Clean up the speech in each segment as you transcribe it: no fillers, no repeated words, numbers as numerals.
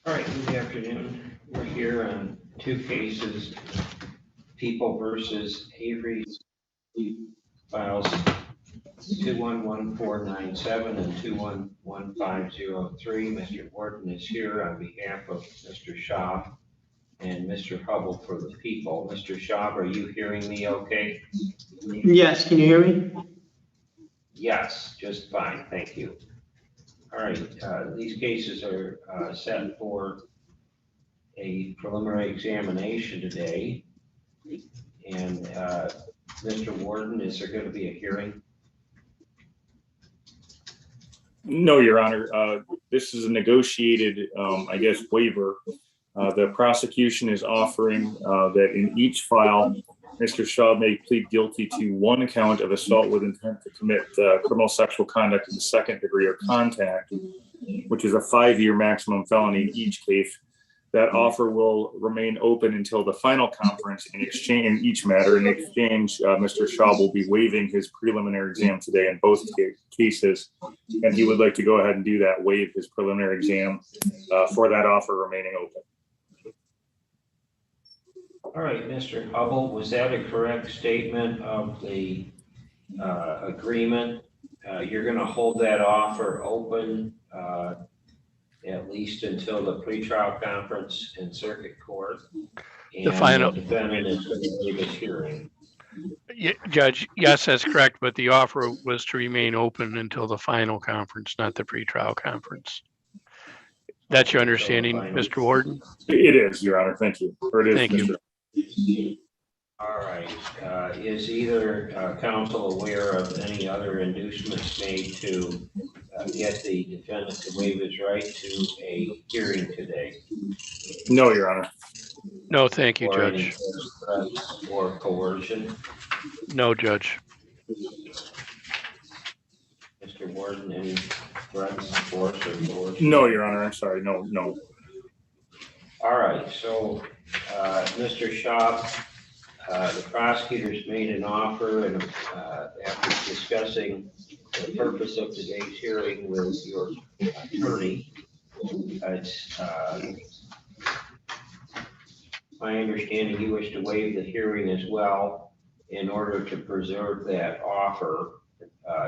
All right, good afternoon. We're here on two cases, People versus Avery, files 211497 and 211503. Mr. Wharton is here on behalf of Mr. Schaub and Mr. Hubble for the People. Mr. Schaub, are you hearing me okay? Yes, can you hear me? Yes, just fine, thank you. All right, these cases are set for a preliminary examination today. And Mr. Warden, is there going to be a hearing? No, Your Honor. This is a negotiated, I guess, waiver. The prosecution is offering that in each file, Mr. Shaw may plead guilty to one count of assault with intent to commit criminal sexual conduct in the second degree or contact, which is a 5-year maximum felony in each case. That offer will remain open until the final conference in exchange in each matter. In exchange, Mr. Shaw will be waiving his preliminary exam today in both cases, and he would like to go ahead and do that, waive his preliminary exam for that offer remaining open. All right, Mr. Hubble, was that a correct statement of the agreement? You're going to hold that offer open at least until the pretrial conference in circuit court. And The final defendant is going to give his hearing. Judge, yes, that's correct, but the offer was to remain open until the final conference, not the pretrial conference. That's your understanding, Mr. Warden? It is, Your Honor. Thank you. Or it is, Thank you. All right. Is either counsel aware of any other inducements made to get the defendant to waive his right to a hearing today? No, Your Honor. No, thank you, Or Judge. any or coercion? No, Judge. Mr. Warden, any threats, force, or coercion? No, Your Honor. I'm sorry. No. All right. So, Mr. Schaub, the prosecutors made an offer, and after discussing the purpose of today's hearing with your attorney, it's my understanding you wish to waive the hearing as well in order to preserve that offer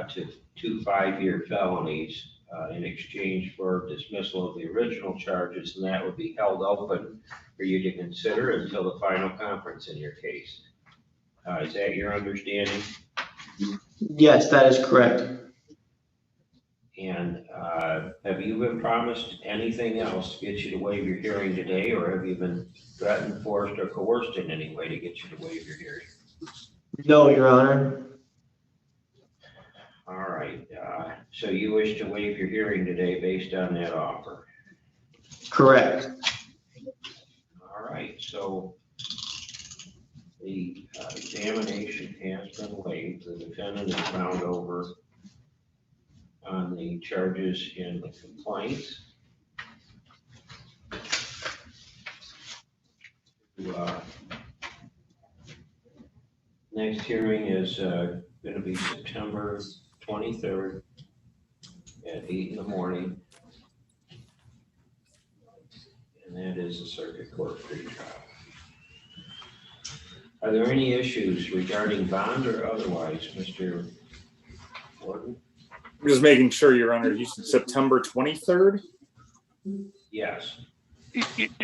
to 2 5-year felonies in exchange for dismissal of the original charges, and that would be held open for you to consider until the final conference in your case. Is that your understanding? Yes, that is correct. And have you been promised anything else to get you to waive your hearing today, or have you been threatened, forced, or coerced in any way to get you to waive your hearing? No, Your Honor. All right. So you wish to waive your hearing today based on that offer? Correct. All right. So the examination has been waived. The defendant is found over on the charges in the complaint. Next hearing is going to be September 23rd at 8 in the morning. And that is the circuit court pretrial. Are there any issues regarding bond or otherwise, Mr. Warden? I'm just making sure, Your Honor. You said September 23rd? Yes.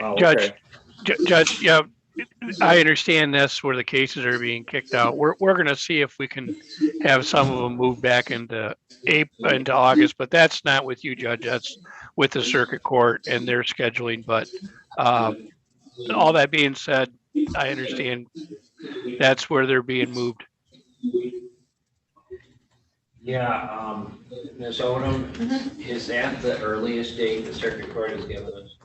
Oh, Judge, okay. Judge, yeah, I understand that's where the cases are being kicked out. We're going to see if we can have some of them moved back into August, but that's not with you, Judge. That's with the circuit court and their scheduling. But all that being said, I understand that's where they're being moved. Yeah, Ms. Odom, is that the earliest date the circuit court has given us?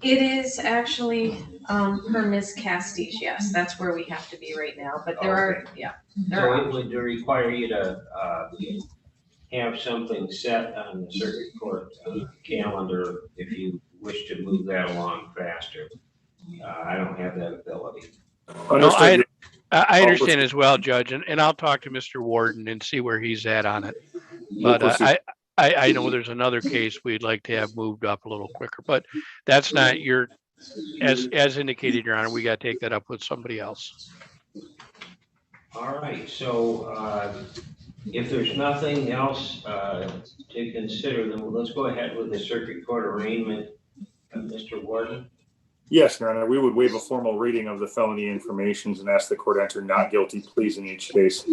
It is actually per Ms. Casties, yes, that's where we have to be right now, but there are, yeah. So it would require you to have something set on the circuit court calendar if you wish to move that along faster. I don't have that ability. No, I understand as well, Judge, and I'll talk to Mr. Warden and see where he's at on it. But I know there's another case we'd like to have moved up a little quicker, but that's not your, as indicated, Your Honor, we got to take that up with somebody else. All right, so if there's nothing else to consider, then let's go ahead with the circuit court arraignment. Mr. Warden? Yes, Your Honor, we would waive a formal reading of the felony informations and ask the court to enter not guilty pleas in each case.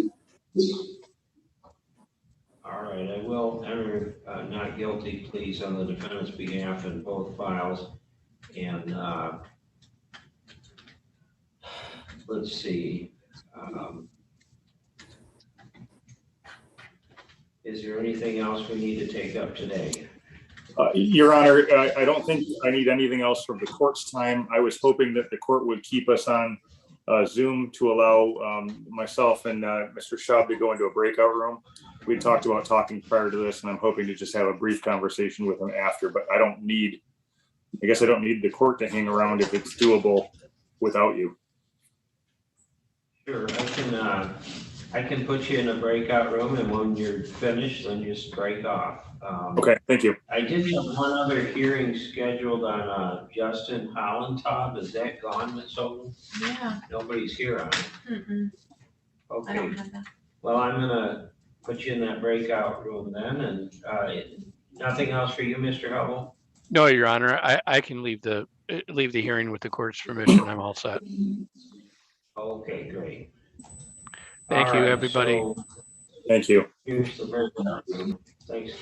All right, I will enter not guilty pleas on the defendant's behalf in both files. And let's see. Is there anything else we need to take up today? Your Honor, I don't think I need anything else from the court's time. I was hoping that the court would keep us on Zoom to allow myself and Mr. Schaub to go into a breakout room. We talked about talking prior to this, and I'm hoping to just have a brief conversation with him after, but I guess I don't need the court to hang around if it's doable without you. Sure, I can put you in a breakout room, and when you're finished, then just break off. Okay, thank you. I did have one other hearing scheduled on Justin Hollentob. Is that gone, Ms. Owen? Yeah. Nobody's here on it. Mm-mm. I Okay, don't have that. well, I'm gonna put you in that breakout room then, and nothing else for you, Mr. Hubble? No, Your Honor, I can leave the hearing with the court's permission. I'm all set. Okay, great. Thank All you, right, everybody. so Thank you. here's the breakout room. Thanks.